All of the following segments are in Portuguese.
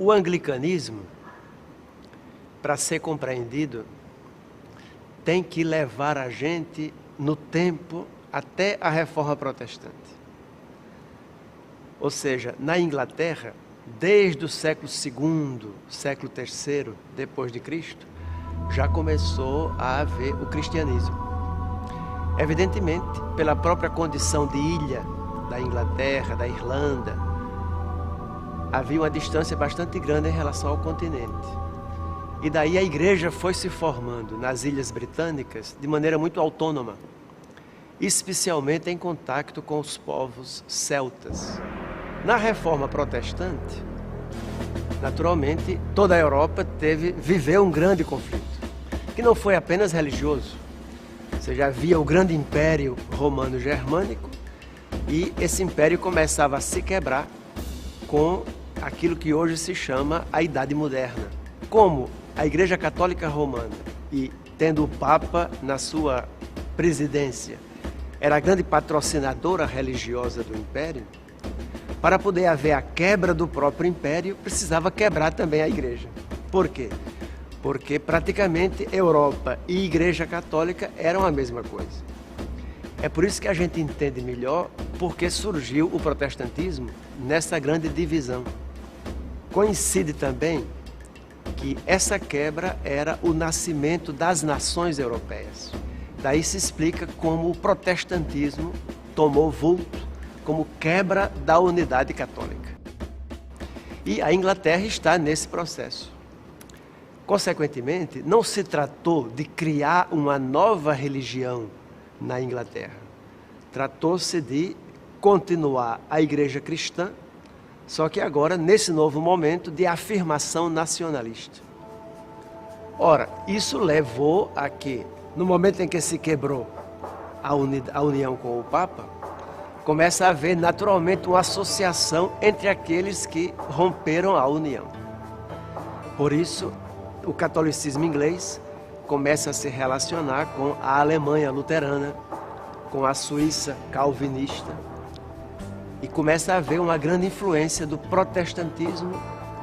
O anglicanismo, para ser compreendido, tem que levar a gente no tempo até a Reforma Protestante. Ou seja, na Inglaterra, desde o século II, século III depois de Cristo, já começou a haver o cristianismo. Evidentemente, pela própria condição de ilha da Inglaterra, da Irlanda, havia uma distância bastante grande em relação ao continente. E daí a igreja foi se formando nas Ilhas Britânicas de maneira muito autônoma, especialmente em contato com os povos celtas. Na Reforma Protestante, naturalmente, toda a Europa viveu um grande conflito, que não foi apenas religioso. Você já havia o grande Império Romano-Germânico e esse império começava a se quebrar com aquilo que hoje se chama a Idade Moderna. Como a Igreja Católica Romana, e tendo o Papa na sua presidência, era a grande patrocinadora religiosa do Império, para poder haver a quebra do próprio Império, precisava quebrar também a Igreja. Por quê? Porque praticamente Europa e Igreja Católica eram a mesma coisa. É por isso que a gente entende melhor porque surgiu o protestantismo nessa grande divisão. Coincide também que essa quebra era o nascimento das nações europeias. Daí se explica como o protestantismo tomou vulto como quebra da unidade católica. E a Inglaterra está nesse processo. Consequentemente, não se tratou de criar uma nova religião na Inglaterra. Tratou-se de continuar a igreja cristã, só que agora, nesse novo momento de afirmação nacionalista. Ora, isso levou a que, no momento em que se quebrou a união com o Papa, começa a haver naturalmente uma associação entre aqueles que romperam a união. Por isso, o catolicismo inglês começa a se relacionar com a Alemanha luterana, com a Suíça calvinista, e começa a haver uma grande influência do protestantismo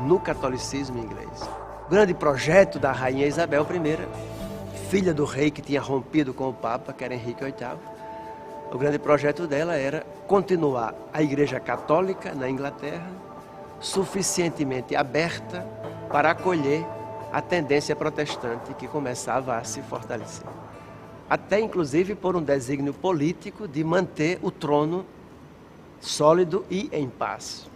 no catolicismo inglês. O grande projeto da rainha Isabel I, filha do rei que tinha rompido com o Papa, que era Henrique VIII, o grande projeto dela era continuar a Igreja Católica na Inglaterra, suficientemente aberta para acolher a tendência protestante que começava a se fortalecer. Até, inclusive, por um desígnio político de manter o trono sólido e em paz.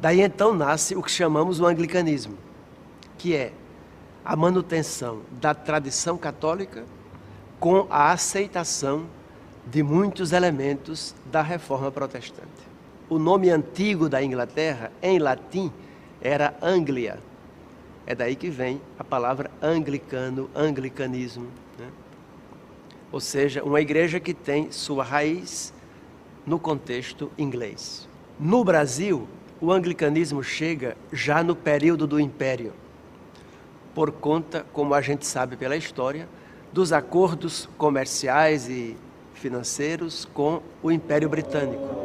Daí, então, nasce o que chamamos o anglicanismo, que é a manutenção da tradição católica com a aceitação de muitos elementos da Reforma Protestante. O nome antigo da Inglaterra, em latim, era Anglia. É daí que vem a palavra anglicano, anglicanismo, né? Ou seja, uma igreja que tem sua raiz no contexto inglês. No Brasil, o anglicanismo chega já no período do Império, por conta, como a gente sabe pela história, dos acordos comerciais e financeiros com o Império Britânico.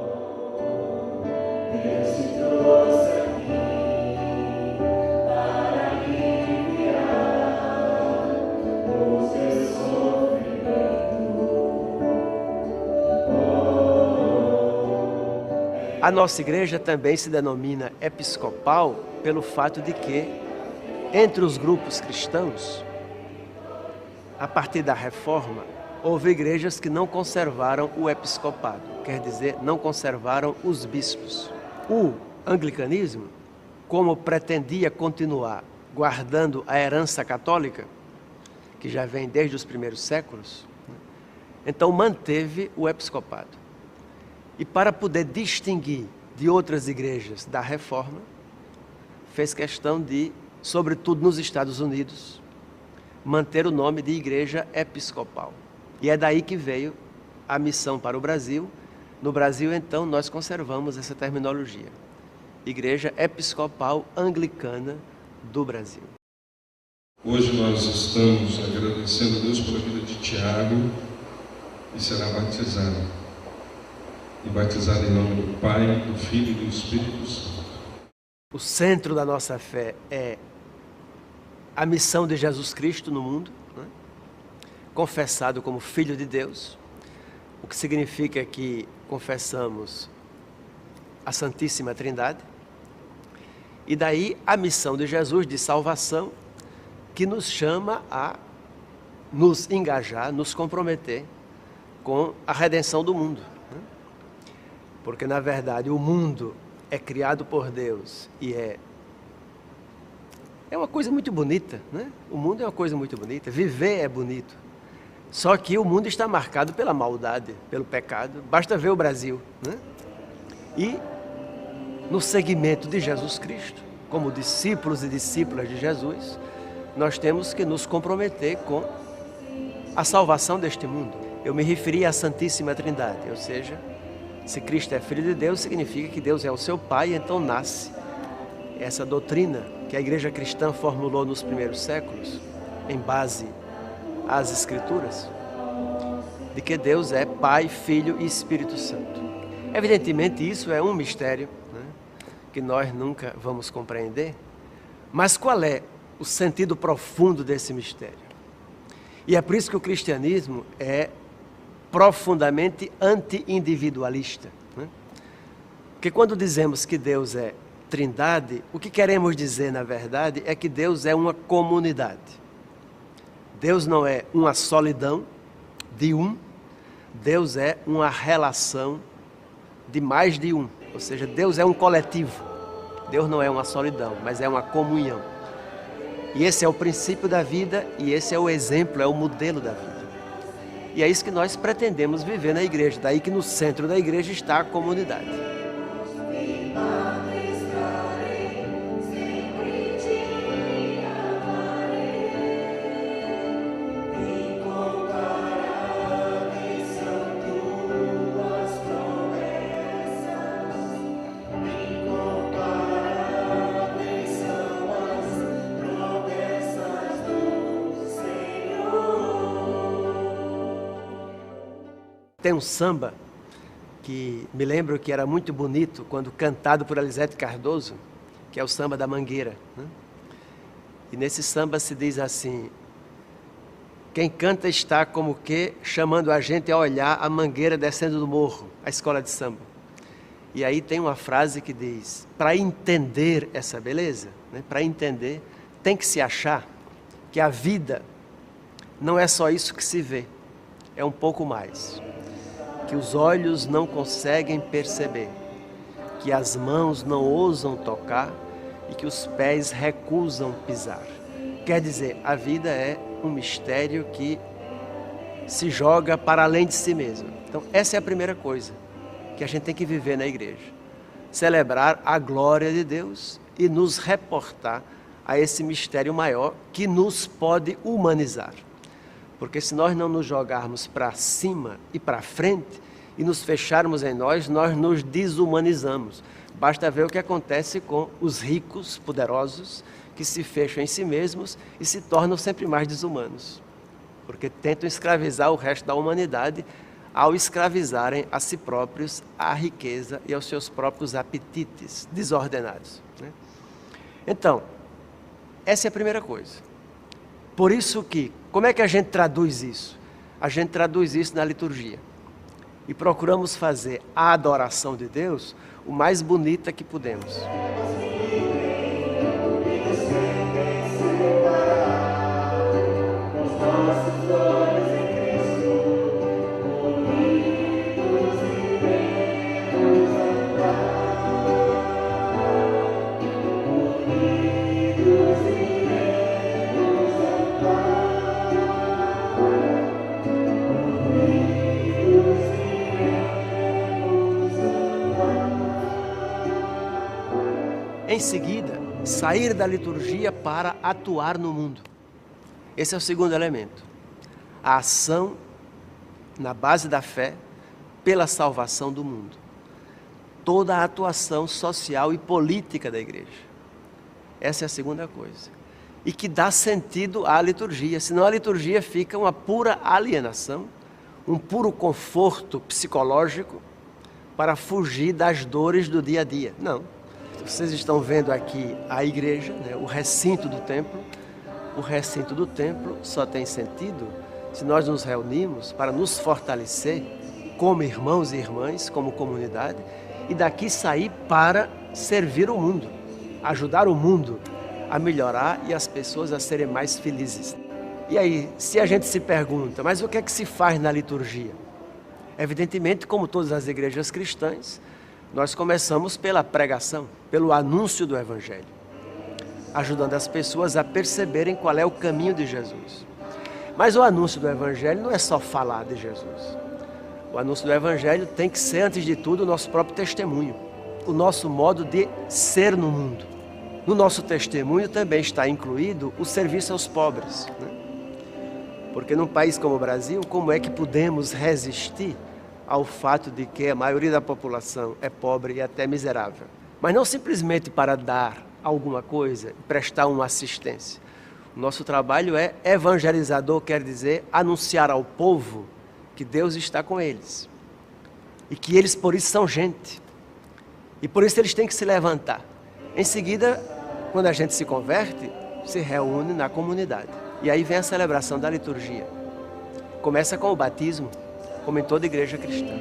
A nossa igreja também se denomina episcopal pelo fato de que, entre os grupos cristãos, a partir da Reforma, houve igrejas que não conservaram o episcopado, quer dizer, não conservaram os bispos. O anglicanismo, como pretendia continuar guardando a herança católica, que já vem desde os primeiros séculos, então manteve o episcopado. E para poder distinguir de outras igrejas da Reforma, fez questão de, sobretudo nos Estados Unidos, manter o nome de Igreja Episcopal. E é daí que veio a missão para o Brasil. No Brasil, então, nós conservamos essa terminologia. Igreja Episcopal Anglicana do Brasil. Hoje nós estamos agradecendo a Deus pela vida de Tiago, que será batizado. E batizado em nome do Pai, do Filho e do Espírito Santo. o centro da nossa fé é a missão de Jesus Cristo no mundo, né? Confessado como Filho de Deus, o que significa que confessamos a Santíssima Trindade, e daí a missão de Jesus de salvação, que nos chama a nos engajar, nos comprometer com a redenção do mundo, né? Porque na verdade o mundo é criado por Deus e é uma coisa muito bonita, né? O mundo é uma coisa muito bonita, viver é bonito. Só que o mundo está marcado pela maldade, pelo pecado. Basta ver o Brasil, né? E no segmento de Jesus Cristo, como discípulos e discípulas de Jesus, nós temos que nos comprometer com a salvação deste mundo. Eu me referi à Santíssima Trindade, ou seja, se Cristo é Filho de Deus, significa que Deus é o seu Pai, então nasce essa doutrina que a igreja cristã formulou nos primeiros séculos, em base às Escrituras, de que Deus é Pai, Filho e Espírito Santo. Evidentemente isso é um mistério, né, que nós nunca vamos compreender, mas qual é o sentido profundo desse mistério? E é por isso que o cristianismo é profundamente anti-individualista, né? Porque quando dizemos que Deus é Trindade, o que queremos dizer, na verdade, é que Deus é uma comunidade. Deus não é uma solidão de um, Deus é uma relação de mais de um. Ou seja, Deus é um coletivo. Deus não é uma solidão, mas é uma comunhão. E esse é o princípio da vida e esse é o exemplo, é o modelo da vida. E é isso que nós pretendemos viver na igreja. Daí que no centro da igreja está a comunidade. Tem um samba que me lembro que era muito bonito quando cantado por Elisete Cardoso, que é o samba da Mangueira, né? E nesse samba se diz assim: quem canta está como que chamando a gente a olhar a mangueira descendo do morro, a escola de samba. E aí tem uma frase que diz: para entender essa beleza, né, para entender, tem que se achar que a vida não é só isso que se vê, é um pouco mais. Que os olhos não conseguem perceber, que as mãos não ousam tocar e que os pés recusam pisar. Quer dizer, a vida é um mistério que se joga para além de si mesmo. Então, essa é a primeira coisa que a gente tem que viver na igreja. Celebrar a glória de Deus e nos reportar a esse mistério maior que nos pode humanizar. Porque se nós não nos jogarmos para cima e para frente e nos fecharmos em nós nos desumanizamos. Basta ver o que acontece com os ricos, poderosos, que se fecham em si mesmos e se tornam sempre mais desumanos. Porque tentam escravizar o resto da humanidade ao escravizarem a si próprios, à riqueza e aos seus próprios apetites desordenados, né? Então, essa é a primeira coisa. Por isso que, como é que a gente traduz isso? A gente traduz isso na liturgia. E procuramos fazer a adoração de Deus o mais bonita que podemos. Em seguida, sair da liturgia para atuar no mundo. Esse é o segundo elemento. A ação na base da fé pela salvação do mundo. Toda a atuação social e política da igreja. Essa é a segunda coisa. E que dá sentido à liturgia, senão a liturgia fica uma pura alienação, um puro conforto psicológico para fugir das dores do dia a dia. Não. Vocês estão vendo aqui a igreja, né, o recinto do templo. O recinto do templo só tem sentido se nós nos reunimos para nos fortalecer como irmãos e irmãs, como comunidade, e daqui sair para servir o mundo, ajudar o mundo a melhorar e as pessoas a serem mais felizes. E aí, se a gente se pergunta, mas o que é que se faz na liturgia? Evidentemente, como todas as igrejas cristãs, nós começamos pela pregação, pelo anúncio do Evangelho, ajudando as pessoas a perceberem qual é o caminho de Jesus. Mas o anúncio do Evangelho não é só falar de Jesus. O anúncio do Evangelho tem que ser, antes de tudo, o nosso próprio testemunho, o nosso modo de ser no mundo. No nosso testemunho também está incluído o serviço aos pobres, né? Porque num país como o Brasil, como é que podemos resistir ao fato de que a maioria da população é pobre e até miserável? Mas não simplesmente para dar alguma coisa, prestar uma assistência. O nosso trabalho é evangelizador, quer dizer, anunciar ao povo que Deus está com eles. E que eles, por isso, são gente. E por isso eles têm que se levantar. Em seguida, quando a gente se converte, se reúne na comunidade. E aí vem a celebração da liturgia. Começa com o batismo, como em toda igreja cristã.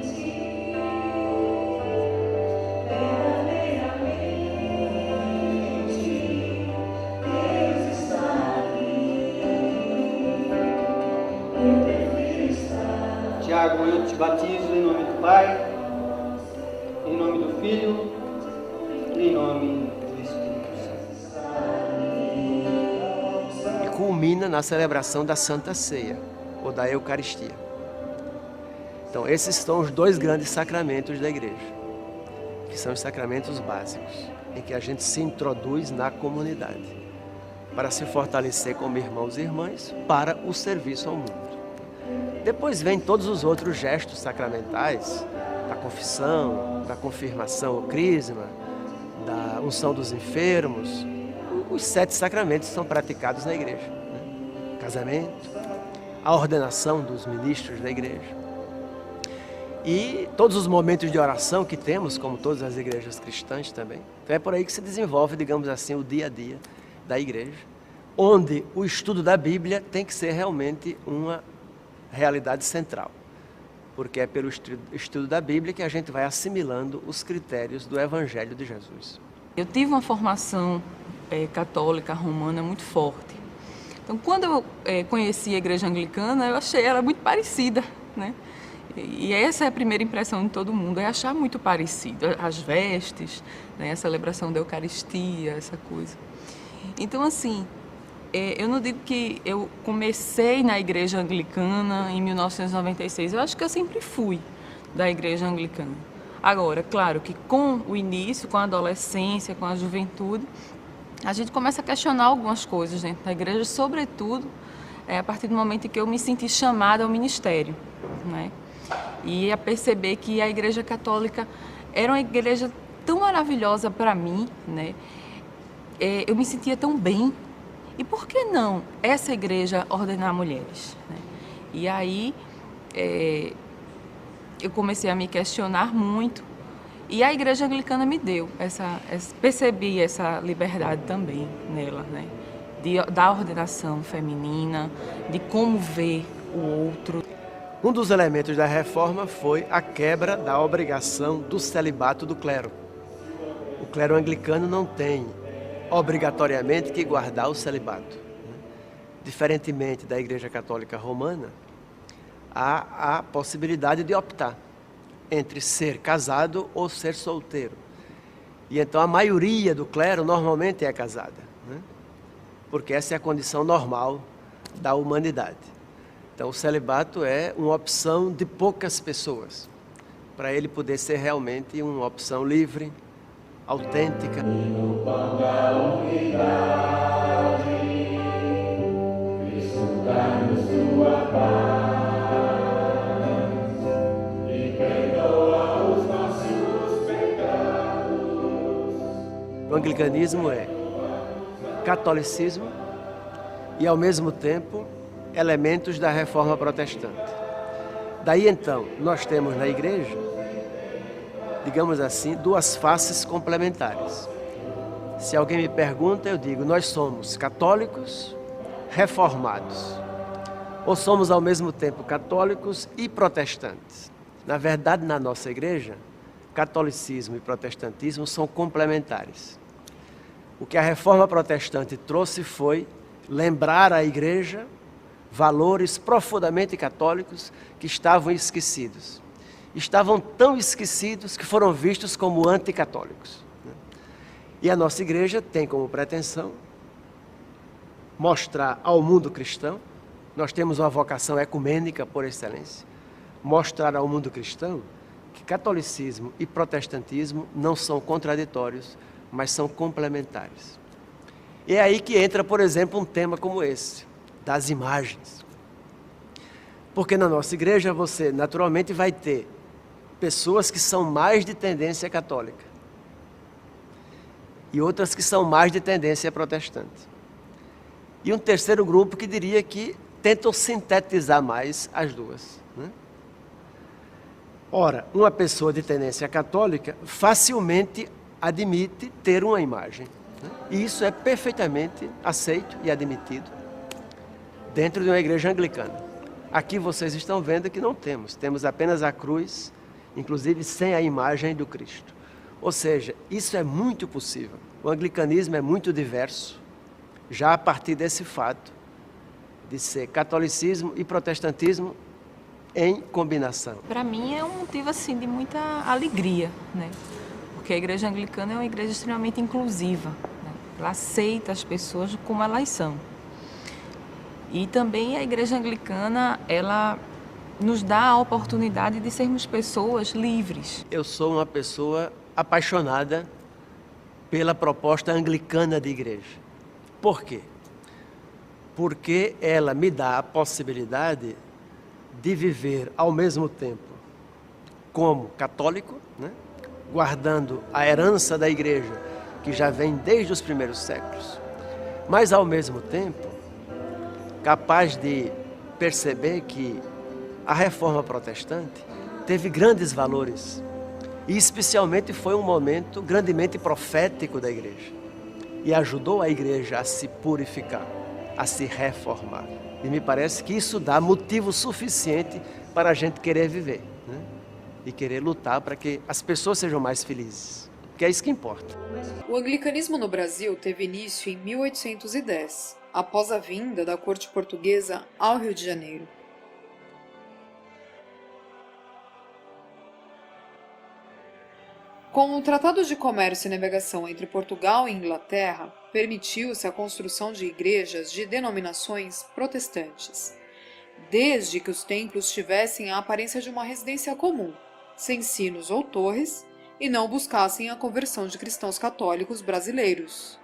Tiago, eu te batizo em nome do Pai, em nome do Filho e em nome do Espírito Santo. E culmina na celebração da Santa Ceia, ou da Eucaristia. Então, esses são os dois grandes sacramentos da igreja, que são os sacramentos básicos, em que a gente se introduz na comunidade, para se fortalecer como irmãos e irmãs, para o serviço ao mundo. Depois vem todos os outros gestos sacramentais, da confissão, da confirmação ou crisma, da unção dos enfermos. Os 7 sacramentos são praticados na igreja, né? Casamento, a ordenação dos ministros da igreja. E todos os momentos de oração que temos, como todas as igrejas cristãs também. Então é por aí que se desenvolve, digamos assim, o dia a dia da igreja, onde o estudo da Bíblia tem que ser realmente uma realidade central, porque é pelo estudo da Bíblia que a gente vai assimilando os critérios do Evangelho de Jesus. Eu tive uma formação católica romana muito forte. Então, quando eu conheci a igreja anglicana, eu achei ela muito parecida, né? E essa é a primeira impressão de todo mundo, é achar muito parecido. As vestes, né? A celebração da Eucaristia, essa coisa. Então, assim, eu não digo que eu comecei na igreja anglicana em 1996, eu acho que eu sempre fui da igreja anglicana. Agora, claro que com o início, com a adolescência, com a juventude, a gente começa a questionar algumas coisas dentro da igreja, sobretudo a partir do momento em que eu me senti chamada ao ministério, né? E a perceber que a igreja católica era uma igreja tão maravilhosa para mim, né? Eu me sentia tão bem. E por que não essa igreja ordenar mulheres, né? E aí eu comecei a me questionar muito e a igreja anglicana me deu percebi essa liberdade também nela, né? Da ordenação feminina, de como ver o outro. Um dos elementos da reforma foi a quebra da obrigação do celibato do clero. O clero anglicano não tem obrigatoriamente que guardar o celibato, né? Diferentemente da Igreja Católica Romana, há a possibilidade de optar entre ser casado ou ser solteiro. E então a maioria do clero normalmente é casada, né? Porque essa é a condição normal da humanidade. Então o celibato é uma opção de poucas pessoas, para ele poder ser realmente uma opção livre, autêntica. O anglicanismo é catolicismo e, ao mesmo tempo, elementos da reforma protestante. Daí, então, nós temos na igreja, digamos assim, duas faces complementares. Se alguém me pergunta, eu digo, nós somos católicos reformados. Ou somos ao mesmo tempo católicos e protestantes. Na verdade, na nossa igreja, catolicismo e protestantismo são complementares. O que a reforma protestante trouxe foi lembrar à igreja valores profundamente católicos que estavam esquecidos. Estavam tão esquecidos que foram vistos como anticatólicos. E a nossa igreja tem como pretensão mostrar ao mundo cristão, nós temos uma vocação ecumênica por excelência, mostrar ao mundo cristão que catolicismo e protestantismo não são contraditórios, mas são complementares. E é aí que entra, por exemplo, um tema como esse, das imagens. Porque na nossa igreja você naturalmente vai ter pessoas que são mais de tendência católica e outras que são mais de tendência protestante. E um terceiro grupo que diria que tentam sintetizar mais as duas, né? Ora, uma pessoa de tendência católica facilmente admite ter uma imagem, né? E isso é perfeitamente aceito e admitido dentro de uma igreja anglicana. Aqui vocês estão vendo que não temos apenas a cruz, inclusive sem a imagem do Cristo. Ou seja, isso é muito possível. O anglicanismo é muito diverso, já a partir desse fato de ser catolicismo e protestantismo em combinação. Para mim é um motivo assim de muita alegria, né? Porque a igreja anglicana é uma igreja extremamente inclusiva, né? Ela aceita as pessoas como elas são. E também a igreja anglicana, ela nos dá a oportunidade de sermos pessoas livres. Eu sou uma pessoa apaixonada pela proposta anglicana de igreja. Por quê? Porque ela me dá a possibilidade de viver ao mesmo tempo como católico, né? Guardando a herança da igreja, que já vem desde os primeiros séculos, mas ao mesmo tempo capaz de perceber que a reforma protestante teve grandes valores e especialmente foi um momento grandemente profético da igreja e ajudou a igreja a se purificar, a se reformar. E me parece que isso dá motivo suficiente para a gente querer viver, né? E querer lutar para que as pessoas sejam mais felizes, que é isso que importa. O anglicanismo no Brasil teve início em 1810, após a vinda da corte portuguesa ao Rio de Janeiro. Com o Tratado de Comércio e Navegação entre Portugal e Inglaterra, permitiu-se a construção de igrejas de denominações protestantes, desde que os templos tivessem a aparência de uma residência comum, sem sinos ou torres, e não buscassem a conversão de cristãos católicos brasileiros.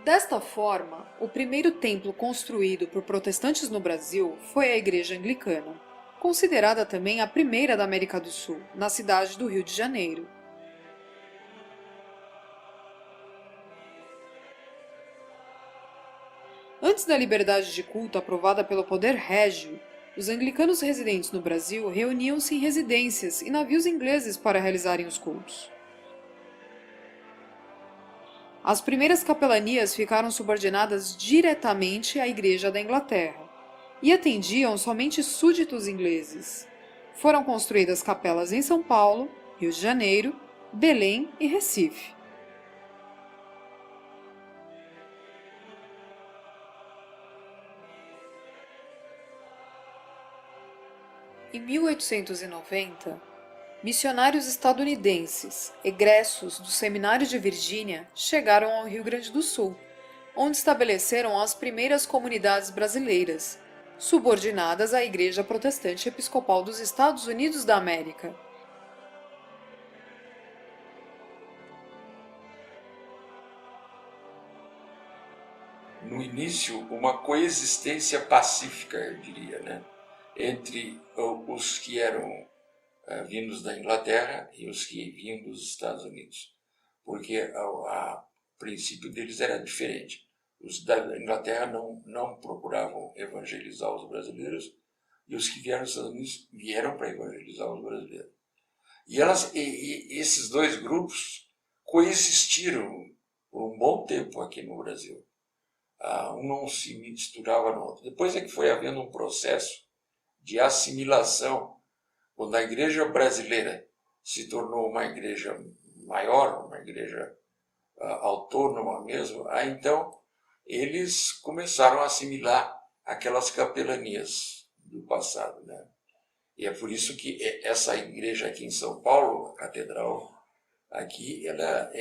Desta forma, o primeiro templo construído por protestantes no Brasil foi a Igreja Anglicana, considerada também a primeira da América do Sul, na cidade do Rio de Janeiro. Antes da liberdade de culto aprovada pelo poder régio, os anglicanos residentes no Brasil reuniam-se em residências e navios ingleses para realizarem os cultos. As primeiras capelanias ficaram subordinadas diretamente à Igreja da Inglaterra e atendiam somente súditos ingleses. Foram construídas capelas em São Paulo, Rio de Janeiro, Belém e Recife. Em 1890, missionários estadunidenses, egressos do Seminário de Virgínia, chegaram ao Rio Grande do Sul, onde estabeleceram as primeiras comunidades brasileiras, subordinadas à Igreja Protestante Episcopal dos Estados Unidos da América. No início, uma coexistência pacífica, eu diria, né? Entre os que eram vindos da Inglaterra e os que vinham dos Estados Unidos, porque o princípio deles era diferente. Os da Inglaterra não procuravam evangelizar os brasileiros e os que vieram dos Estados Unidos vieram para evangelizar os brasileiros. E esses dois grupos coexistiram por um bom tempo aqui no Brasil. Um não se misturava no outro. Depois é que foi havendo um processo de assimilação, quando a igreja brasileira se tornou uma igreja maior, uma igreja autônoma mesmo, então eles começaram a assimilar aquelas capelanias do passado, né? E é por isso que essa igreja aqui em São Paulo, a catedral aqui, ela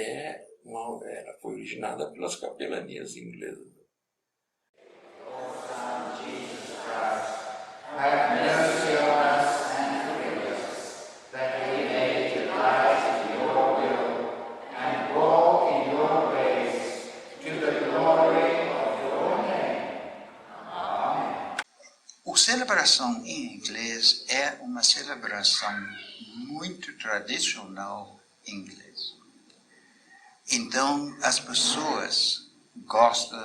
foi originada pelas capelanias inglesas. A celebração em inglês é uma celebração muito tradicional inglesa. Então, as pessoas gostam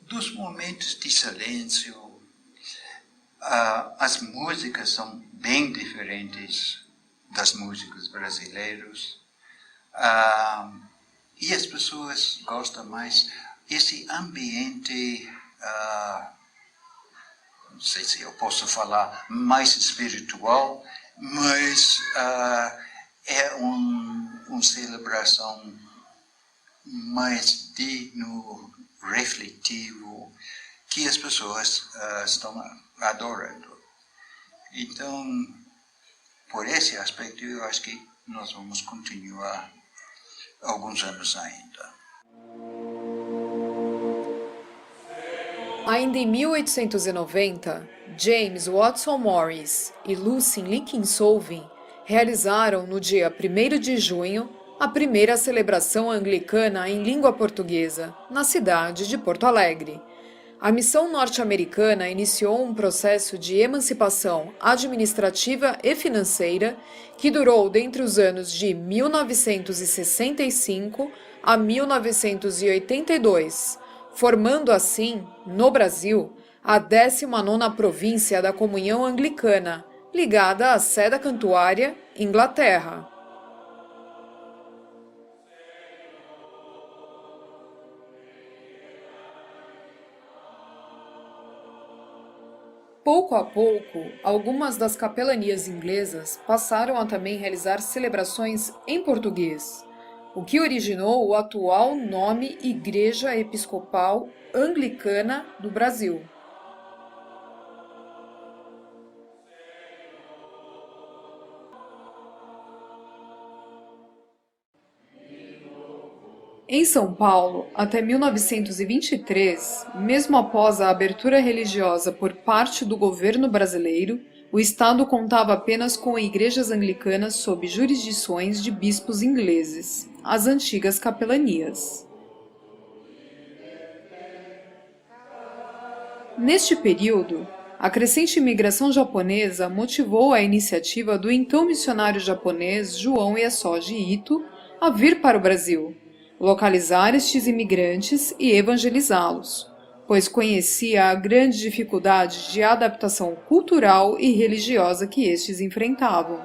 dos momentos de silêncio. As músicas são bem diferentes das músicas brasileiras. E as pessoas gostam mais desse ambiente, não sei se eu posso falar mais espiritual, mas é uma celebração mais digno, refletivo, que as pessoas estão adorando. Então, por esse aspecto, eu acho que nós vamos continuar alguns anos ainda. Ainda em 1890, James Watson Morris e Lucy Lincoln Solving realizaram no dia 1º de junho a primeira celebração anglicana em língua portuguesa, na cidade de Porto Alegre. A missão norte-americana iniciou um processo de emancipação administrativa e financeira que durou dentre os anos de 1965 a 1982, formando assim, no Brasil, a 19ª província da Comunhão Anglicana, ligada à Sé da Cantuária, Inglaterra. Pouco a pouco, algumas das capelanias inglesas passaram a também realizar celebrações em português, o que originou o atual nome Igreja Episcopal Anglicana do Brasil. Em São Paulo, até 1923, mesmo após a abertura religiosa por parte do governo brasileiro, o Estado contava apenas com igrejas anglicanas sob jurisdições de bispos ingleses, as antigas capelanias. Neste período, a crescente imigração japonesa motivou a iniciativa do então missionário japonês João Iesoji Ito a vir para o Brasil, localizar estes imigrantes e evangelizá-los, pois conhecia a grande dificuldade de adaptação cultural e religiosa que estes enfrentavam.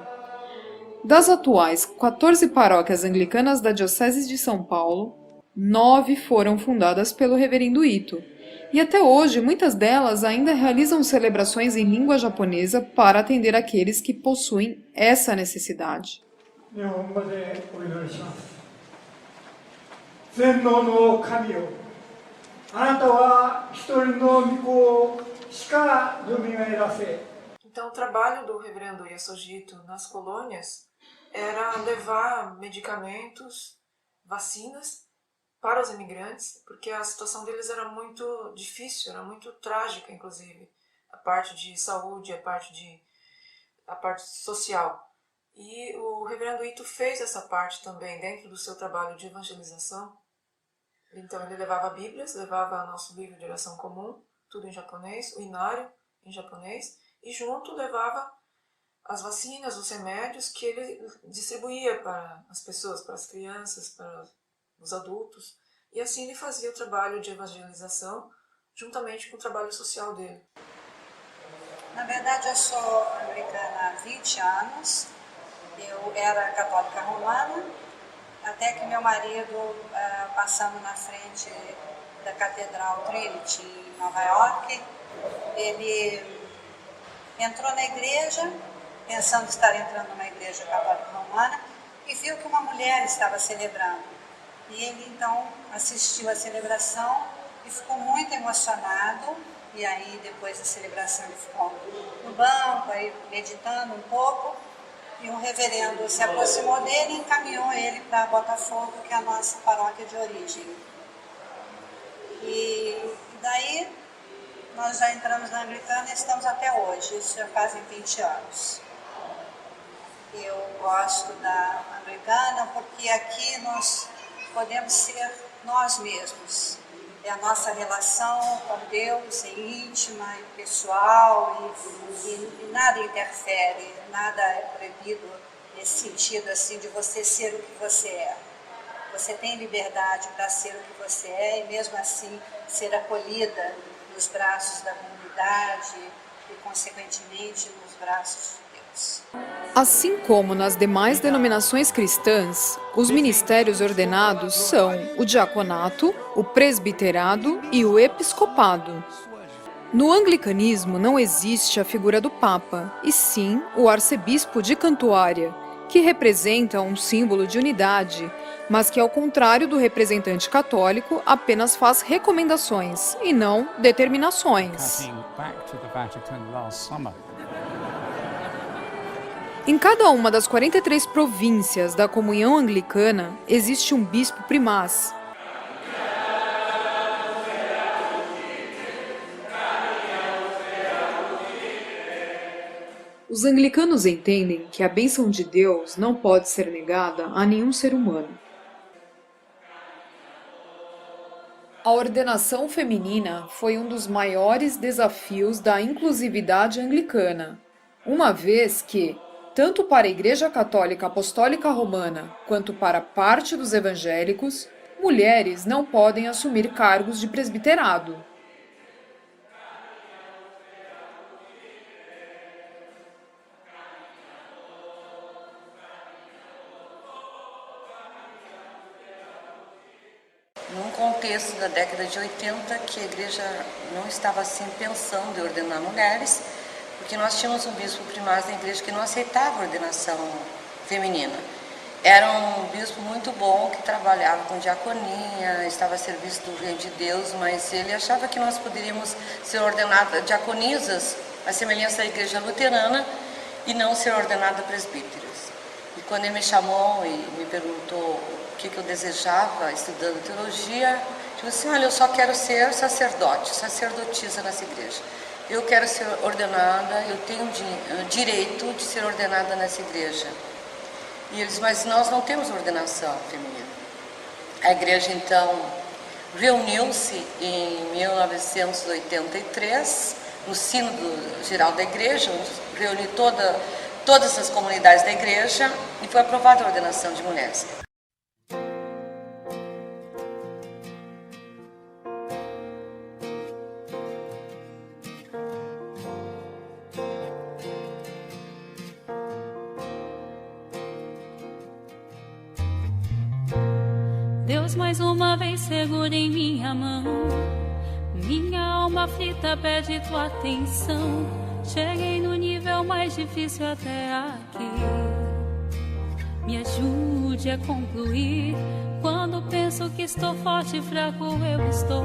Das atuais 14 paróquias anglicanas da Diocese de São Paulo, 9 foram fundadas pelo Reverendo Ito, e até hoje muitas delas ainda realizam celebrações em língua japonesa para atender aqueles que possuem essa necessidade. 全能の神よ、あなたは一人の御子をしか蘇らせ。 Então, o trabalho do reverendo Iesoji Ito nas colônias era levar medicamentos, vacinas para os imigrantes, porque a situação deles era muito difícil, era muito trágica, inclusive, a parte de saúde, a parte social. E o reverendo Ito fez essa parte também dentro do seu trabalho de evangelização. Então ele levava Bíblias, levava nosso livro de oração comum, tudo em japonês, o Inário em japonês, e junto levava as vacinas, os remédios que ele distribuía para as pessoas, para as crianças, para os adultos. E assim ele fazia o trabalho de evangelização juntamente com o trabalho social dele. Na verdade, eu sou anglicana há 20 anos. Eu era católica romana, até que meu marido, passando na frente da Catedral Trinity em Nova York, ele entrou na igreja, pensando estar entrando numa igreja católica romana, e viu que uma mulher estava celebrando. E ele então assistiu à celebração e ficou muito emocionado. E aí, depois da celebração, ele ficou no banco, aí meditando um pouco, e um reverendo se aproximou dele e encaminhou ele para Botafogo, que é a nossa paróquia de origem. E daí, nós já entramos na anglicana e estamos até hoje, isso já fazem 20 anos. Eu gosto da anglicana porque aqui nós podemos ser nós mesmos. É a nossa relação com Deus, é íntima e pessoal, e nada interfere, nada é proibido nesse sentido assim de você ser o que você é. Você tem liberdade para ser o que você é e mesmo assim ser acolhida nos braços da comunidade e, consequentemente, nos braços de Deus. Assim como nas demais denominações cristãs, os ministérios ordenados são o diaconato, o presbiterado e o episcopado. No anglicanismo não existe a figura do Papa, e sim o arcebispo de Cantuária, que representa um símbolo de unidade, mas que, ao contrário do representante católico, apenas faz recomendações e não determinações. Em cada uma das 43 províncias da comunhão anglicana, existe um bispo primaz. Os anglicanos entendem que a bênção de Deus não pode ser negada a nenhum ser humano. A ordenação feminina foi um dos maiores desafios da inclusividade anglicana, uma vez que, tanto para a Igreja Católica Apostólica Romana quanto para parte dos evangélicos, mulheres não podem assumir cargos de presbiterado. Num contexto da década de 80, que a igreja não estava assim pensando em ordenar mulheres, porque nós tínhamos um bispo primaz na igreja que não aceitava a ordenação feminina. Era um bispo muito bom, que trabalhava com diaconia, estava a serviço do reino de Deus, mas ele achava que nós poderíamos ser ordenadas diaconisas, à semelhança da igreja luterana, e não ser ordenada presbíteras. E quando ele me chamou e me perguntou o que eu desejava estudando teologia, eu disse assim, olha, eu só quero ser sacerdote, sacerdotisa nessa igreja. Eu quero ser ordenada, eu tenho direito de ser ordenada nessa igreja. E eles, mas nós não temos ordenação feminina. A igreja, então, reuniu-se em 1983, no Sínodo Geral da Igreja, onde reuniu todas as comunidades da igreja, e foi aprovada a ordenação de mulheres. Deus mais uma vez segura em minha mão, minha alma aflita pede tua atenção. Cheguei no nível mais difícil até aqui, me ajude a concluir. Quando penso que estou forte e fraco eu estou,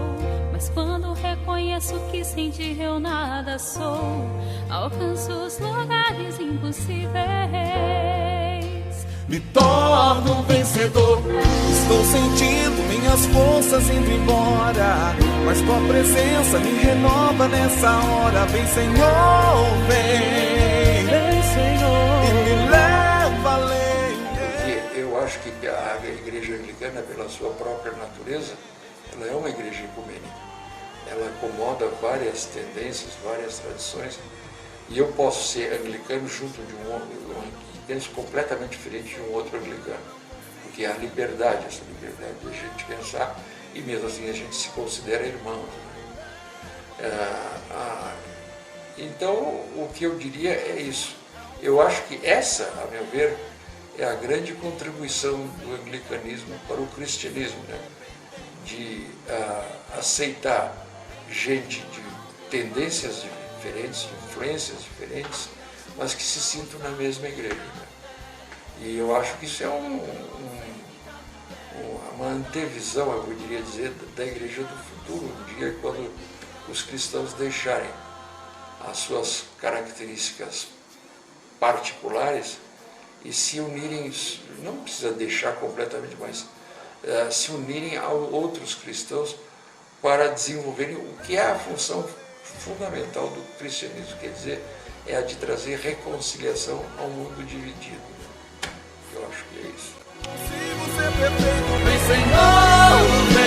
mas quando reconheço que sem ti eu nada sou, alcanço os lugares impossíveis. Me torno um vencedor, estou sentindo minhas forças indo embora, mas tua presença me renova nessa hora. Vem, Senhor, vem, vem, Senhor, e me leva além. Eu acho que a igreja anglicana, pela sua própria natureza, ela é uma igreja ecumênica. Ela acomoda várias tendências, várias tradições, e eu posso ser anglicano junto de um outro, penso completamente diferente de um outro anglicano, porque há liberdade, essa liberdade de a gente pensar, e mesmo assim a gente se considera irmão. Então, o que eu diria é isso. Eu acho que essa, a meu ver, é a grande contribuição do anglicanismo para o cristianismo, né? De aceitar gente de tendências diferentes, de influências diferentes, mas que se sintam na mesma igreja, né? E eu acho que isso é uma antevisão, eu poderia dizer, da igreja do futuro, um dia quando os cristãos deixarem as suas características particulares e se unirem, não precisa deixar completamente, mas se unirem a outros cristãos para desenvolverem o que é a função fundamental do cristianismo, quer dizer, é a de trazer reconciliação ao mundo dividido. Eu acho que é isso. Consigo ser perfeito, vem Senhor, vem.